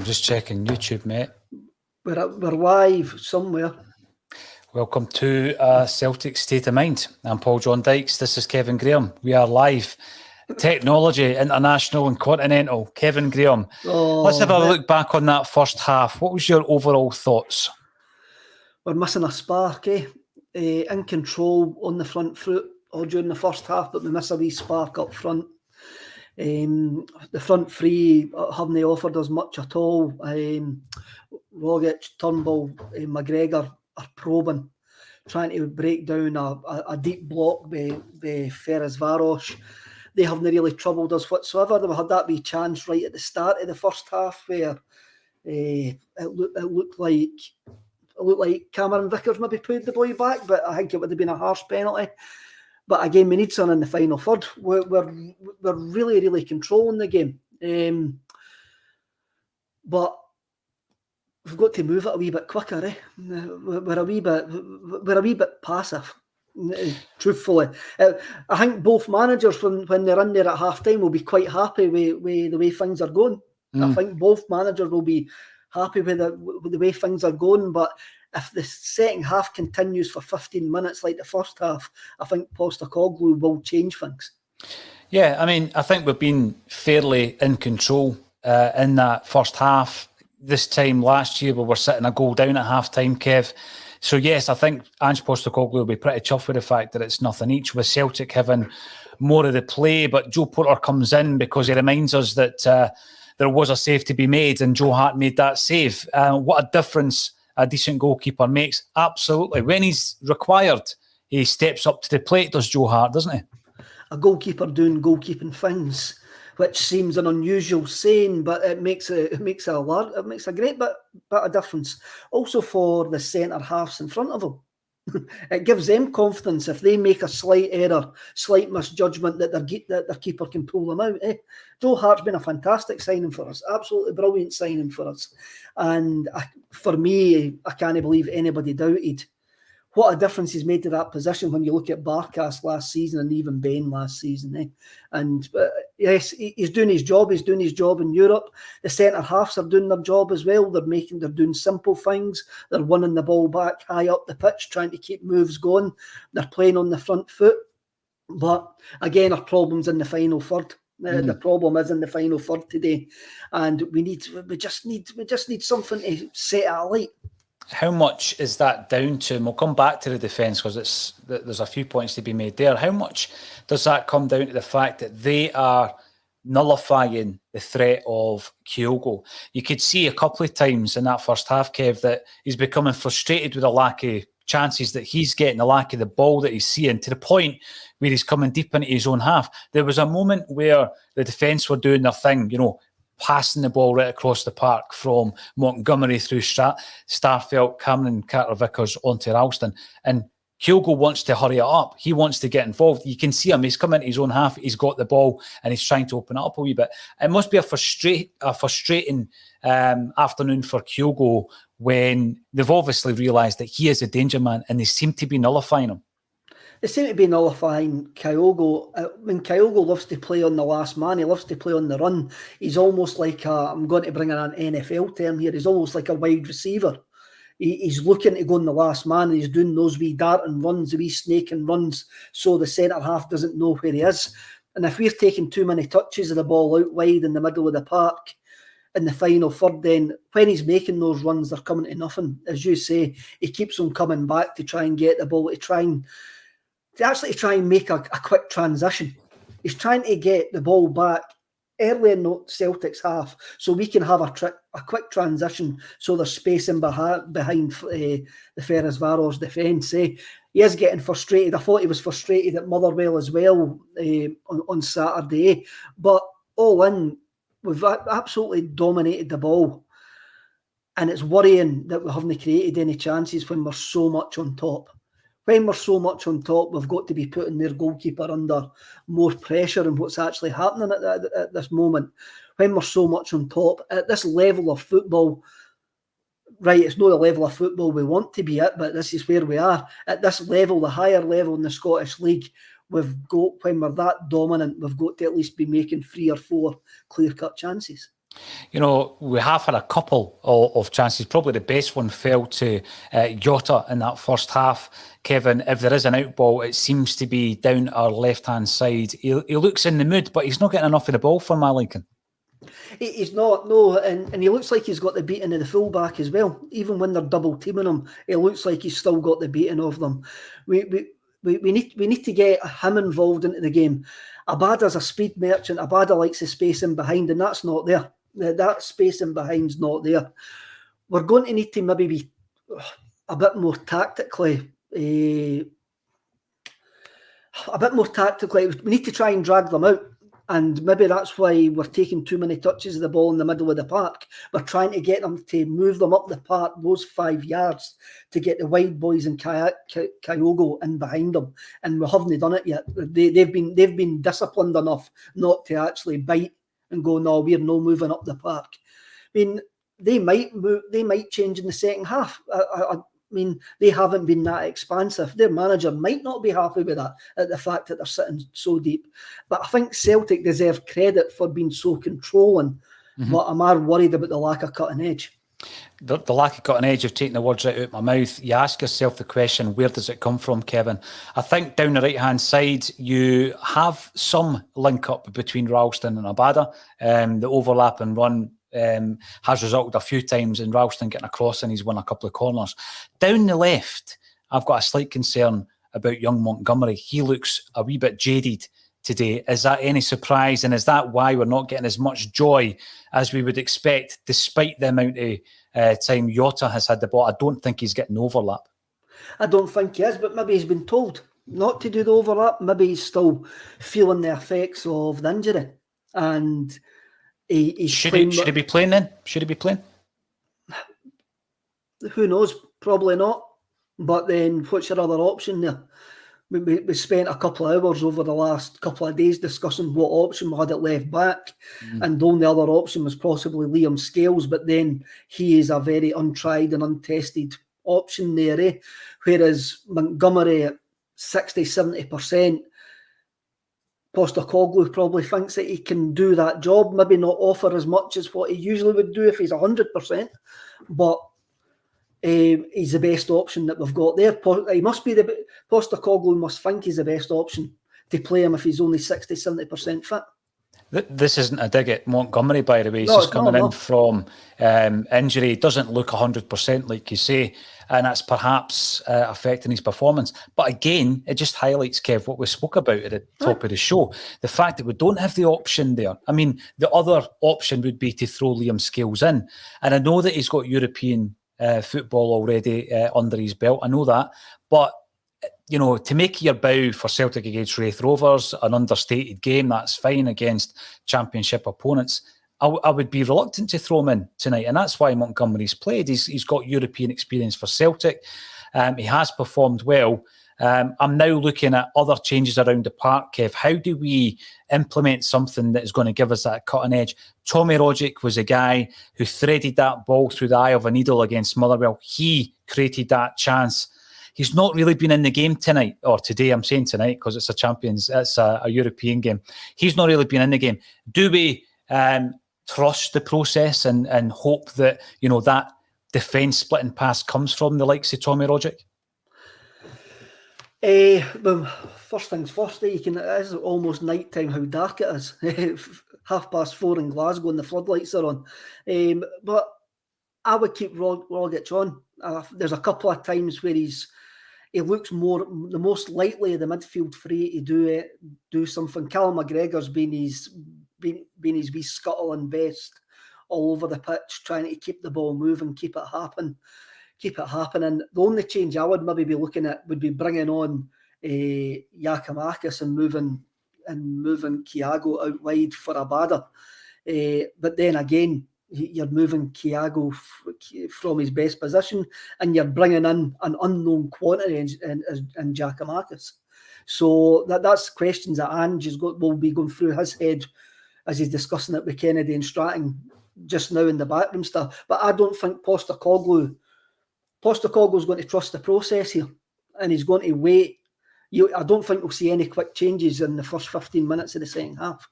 I'm just checking YouTube, mate. We're live somewhere. Welcome to Celtic State of Mind. I'm Paul John Dykes. This is Kevin Graham. We are live. Technology, international and continental. Kevin Graham. Let's have a look back on that first half. What was your overall thoughts? We're missing a spark, in control on the front foot all during the first half, but we miss a wee spark up front. The front three haven't offered us much at all. Rogic, Turnbull, McGregor are probing, trying to break down a deep block by Ferencváros. They haven't really troubled us whatsoever. We had that wee chance right at the start of the first half where it looked like Cameron Vickers maybe pulled the boy back, but I think it would have been a harsh penalty. But again, we need something in the final third. We're really, really controlling the game. But we've got to move it a wee bit quicker. We're a wee bit passive. Truthfully, I think both managers, when they're in there at half time, will be quite happy with the way things are going. I think both managers will be happy with the way things are going. But if the second half continues for 15 minutes like the first half, I think Postecoglou will change things. Yeah, I mean, I think we've been fairly in control in that first half. This time last year, we were sitting a goal down at half time, Kev. So, yes, I think Ange Postecoglou will be pretty chuffed with the fact that it's nothing each, with Celtic having more of the play. But Joe Porter comes in because he reminds us that there was a save to be made and Joe Hart made that save. What a difference a decent goalkeeper makes. Absolutely. When he's required, he steps up to the plate, does Joe Hart, doesn't he? A goalkeeper doing goalkeeping things, which seems an unusual saying, but it makes a great bit of difference. Also for the centre halves in front of them, it gives them confidence if they make a slight error, slight misjudgment that their keeper can pull them out. Joe Hart's been a fantastic signing for us, absolutely brilliant signing for us, and for me, I can't believe anybody doubted what a difference he's made to that position when you look at Barkas last season and even Bain last season. And yes, he's doing his job. He's doing his job in Europe. The centre halves are doing their job as well. They're doing simple things. They're winning the ball back high up the pitch, trying to keep moves going. They're playing on the front foot. But again, our problem's in the final third. The problem is in the final third today, and we just need something to set it alight. How much is that down to, and we'll come back to the defence because there's a few points to be made there. How much does that come down to the fact that they are nullifying the threat of Kyogo? You could see a couple of times in that first half, Kev, that he's becoming frustrated with the lack of chances that he's getting, the lack of the ball that he's seeing, to the point where he's coming deep into his own half. There was a moment where the defence were doing their thing, passing the ball right across the park from Montgomery through Starfelt, Cameron Carter-Vickers onto Ralston. And Kyogo wants to hurry it up. He wants to get involved. You can see him. He's come into his own half. He's got the ball and he's trying to open it up a wee bit. It must be a frustrating afternoon for Kyogo when they've obviously realised that he is a danger man and they seem to be nullifying him. They seem to be nullifying Kyogo. Kyogo loves to play on the last man. He loves to play on the run. He's almost like I'm going to bring in an NFL term here. He's almost like a wide receiver. He's looking to go on the last man, and he's doing those wee darting runs, the wee snaking runs, so the centre half doesn't know where he is. And if we're taking too many touches of the ball out wide in the middle of the park in the final third, then when he's making those runs, they're coming to nothing. As you say, he keeps on coming back to try and get the ball, to try and make a quick transition. He's trying to get the ball back early in Celtic's half so we can have a quick transition so there's spacing behind the Ferencváros defence. He is getting frustrated. I thought he was frustrated at Motherwell as well on Saturday. But all in, we've absolutely dominated the ball. And it's worrying that we haven't created any chances when we're so much on top. When we're so much on top, we've got to be putting their goalkeeper under more pressure than what's actually happening at this moment. When we're so much on top, at this level of football, right, it's not the level of football we want to be at, but this is where we are. At this level, the higher level in the Scottish League, when we're that dominant, we've got to at least be making 3 or 4 clear-cut chances. You know, we have had a couple of chances. Probably the best one fell to Jota in that first half. Kevin, if there is an out ball, it seems to be down our left-hand side. He looks in the mood, but he's not getting enough of the ball for my liking. He's not, no, and he looks like he's got the beating of the fullback as well. Even when they're double teaming him, it looks like he's still got the beating of them. We need to get him involved into the game. Abada's a speed merchant. Abada likes the space in behind, and that's not there. That space in behind's not there. We're going to need to maybe be a bit more tactically. We need to try and drag them out. And maybe that's why we're taking too many touches of the ball in the middle of the park. We're trying to get them to move them up the park, those 5 yards, to get the wide boys and Kyogo in behind them. And we haven't done it yet. They've been disciplined enough not to actually bite and go, no, we're no moving up the park. I mean, they might move. They might change in the second half. I mean, they haven't been that expansive. Their manager might not be happy with that, at the fact that they're sitting so deep. But I think Celtic deserve credit for being so controlling. Mm-hmm. But I'm more worried about the lack of cutting edge. The lack of cutting edge of taking the words right out of my mouth. You ask yourself the question, where does it come from, Kevin? I think down the right-hand side, you have some link-up between Ralston and Abada. The overlap and run has resulted a few times in Ralston getting across, and he's won a couple of corners. Down the left, I've got a slight concern about young Montgomery. He looks a wee bit jaded today. Is that any surprise? And is that why we're not getting as much joy as we would expect, despite the amount of time Jota has had the ball? I don't think he's getting overlap. I don't think he is, but maybe he's been told not to do the overlap. Maybe he's still feeling the effects of the injury. And should he be playing then? Should he be playing? Who knows? Probably not. But then what's your other option there? We spent a couple of hours over the last couple of days discussing what option we had at left back, and the only other option was possibly Liam Scales, but then he is a very untried and untested option there, eh? Whereas Montgomery at 60-70%, Postecoglou probably thinks that he can do that job, maybe not offer as much as what he usually would do if he's 100%, but he's the best option that we've got there. Postecoglou must think he's the best option to play him if he's only 60-70% fit. This isn't a dig at Montgomery, by the way. He's just coming in from injury. He doesn't look 100%, like you say, and that's perhaps affecting his performance. But again, it just highlights, Kev, what we spoke about at the top of the show. The fact that we don't have the option there. I mean, the other option would be to throw Liam Scales in. And I know that he's got European football already under his belt. I know that. But, you know, to make your bow for Celtic against Wraith Rovers, an understated game, that's fine against championship opponents. I would be reluctant to throw him in tonight. And that's why Montgomery's played. He's got European experience for Celtic. He has performed well. I'm now looking at other changes around the park, Kev. How do we implement something that is going to give us that cutting edge? Tommy Rogic was a guy who threaded that ball through the eye of a needle against Motherwell. He created that chance. He's not really been in the game tonight, or today. I'm saying tonight because it's a European game. He's not really been in the game. Do we trust the process and hope that, you know, that defence splitting pass comes from the likes of Tommy Rogic? Well, first things first, it is almost night time how dark it is. 4:30 in Glasgow and the floodlights are on. But I would keep Rogic on. There's a couple of times where he looks the most likely of the midfield three to do something. Callum McGregor's been his wee scuttling best all over the pitch, trying to keep the ball moving, keep it happening. The only change I would maybe be looking at would be bringing on Giakoumakis and moving Kyogo out wide for Abada. But then again, you're moving Kyogo from his best position, and you're bringing in an unknown quantity in Giakoumakis. So that's questions that Ange will be going through his head as he's discussing it with Kennedy and Stratton just now in the backroom stuff. But I don't think Postecoglou's going to trust the process here, and he's going to wait. I don't think we'll see any quick changes in the first 15 minutes of the second half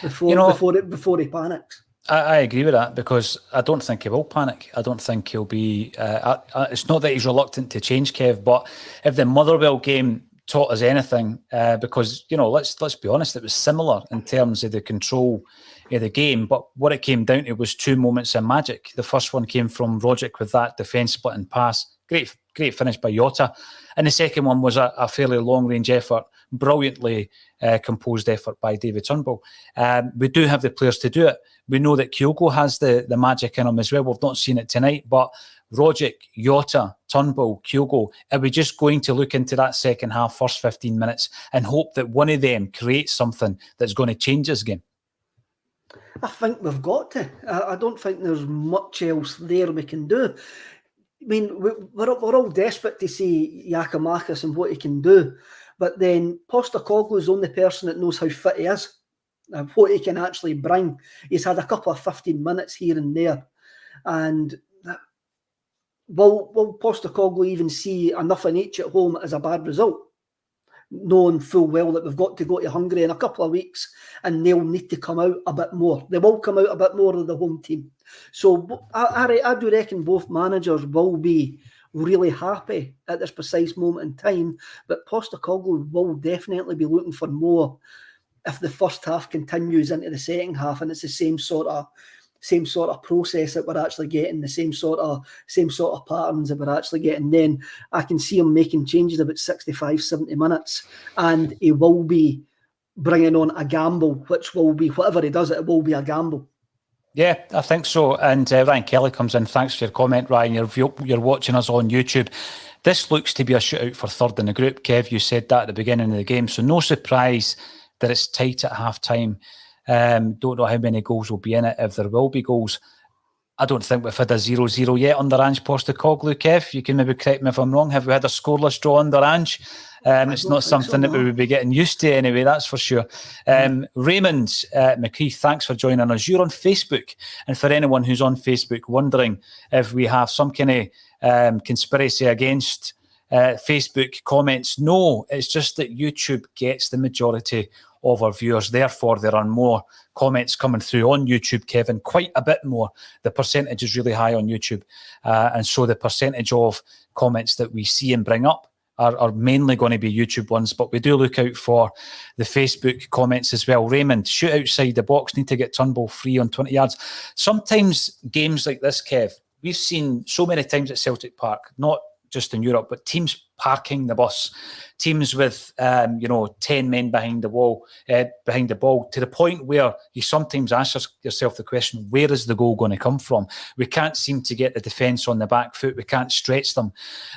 before he panics. I agree with that, because I don't think he will panic. I don't think he'll be... it's not that he's reluctant to change, Kev, but if the Motherwell game taught us anything, because, let's be honest, it was similar in terms of the control of the game, but what it came down to was 2 moments of magic. The first one came from Rogic with that defence splitting pass. Great finish by Jota. And the second one was a fairly long-range effort, brilliantly composed effort by David Turnbull. We do have the players to do it. We know that Kyogo has the magic in him as well. We've not seen it tonight, but Rogic, Jota, Turnbull, Kyogo, are we just going to look into that second half, first 15 minutes, and hope that one of them creates something that's going to change this game? I think we've got to. I don't think there's much else there we can do. I mean, we're all desperate to see Giakoumakis and what he can do, but then Postecoglou is the only person that knows how fit he is, and what he can actually bring. He's had a couple of 15 minutes here and there, and will Postecoglou even see enough in each at home as a bad result, knowing full well that we've got to go to Hungary in a couple of weeks and they'll need to come out a bit more. They will come out a bit more of the home team. So I do reckon both managers will be really happy at this precise moment in time, but Postecoglou will definitely be looking for more if the first half continues into the second half, and it's the same sort of process that we're actually getting, the same sort of patterns that we're actually getting. Then I can see him making changes about 65, 70 minutes, and he will be bringing on a gamble, which will be, whatever he does, it will be a gamble. Yeah, I think so. And Ryan Kelly comes in. Thanks for your comment, Ryan. You're watching us on YouTube. This looks to be a shootout for third in the group. Kev, you said that at the beginning of the game, so no surprise that it's tight at half-time. Don't know how many goals will be in it, if there will be goals. I don't think we've had a 0-0 yet under Ange Postecoglou, Kev. You can maybe correct me if I'm wrong. Have we had a scoreless draw under Ange? It's not something that we would be getting used to anyway, that's for sure. Raymond McKee, thanks for joining us. You're on Facebook. And for anyone who's on Facebook wondering if we have some kind of conspiracy against Facebook comments, no, it's just that YouTube gets the majority of our viewers. Therefore, there are more comments coming through on YouTube, Kevin, quite a bit more. The percentage is really high on YouTube. And so the percentage of comments that we see and bring up are mainly going to be YouTube ones, but we do look out for the Facebook comments as well. Raymond, shoot outside the box, need to get Turnbull free on 20 yards. Sometimes games like this, Kev, we've seen so many times at Celtic Park, not just in Europe, but teams parking the bus, teams with 10 men behind the ball, to the point where you sometimes ask yourself the question, where is the goal going to come from? We can't seem to get the defence on the back foot. We can't stretch them,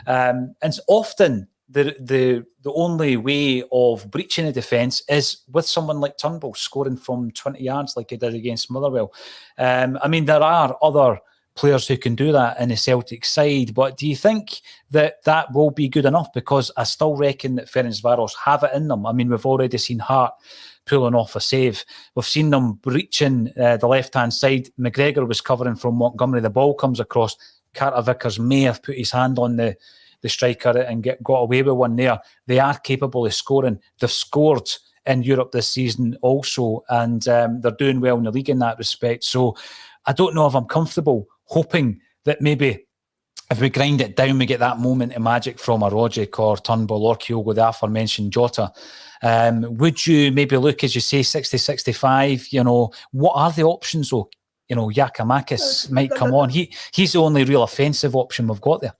and it's often the only way of breaching a defence is with someone like Turnbull scoring from 20 yards like he did against Motherwell. I mean, there are other players who can do that in the Celtic side, but do you think that will be good enough? Because I still reckon that Ferencváros have it in them. I mean, we've already seen Hart pulling off a save. We've seen them breaching the left-hand side. McGregor was covering from Montgomery. The ball comes across. Carter Vickers may have put his hand on the striker and got away with one there. They are capable of scoring. They've scored in Europe this season also, and they're doing well in the league in that respect. So I don't know if I'm comfortable hoping that maybe if we grind it down, we get that moment of magic from a Rogic or Turnbull or Kyogo, the aforementioned Jota. Would you maybe look, as you say, 60-65? What are the options though? Giakoumakis might come on. He's the only real offensive option we've got there.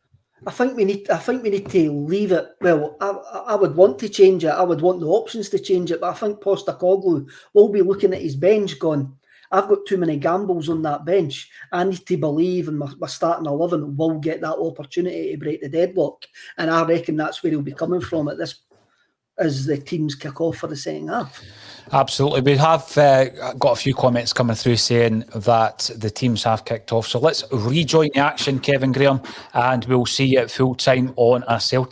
I think we need to leave it. Well, I would want to change it. I would want the options to change it, but I think Postecoglou will be looking at his bench going, I've got too many gambles on that bench. I need to believe in my starting 11 will get that opportunity to break the deadlock. And I reckon that's where he'll be coming from as the teams kick off for the second half. Absolutely. We have got a few comments coming through saying that the teams have kicked off. So let's rejoin the action, Kevin Graham, and we'll see you at full time on a Celtic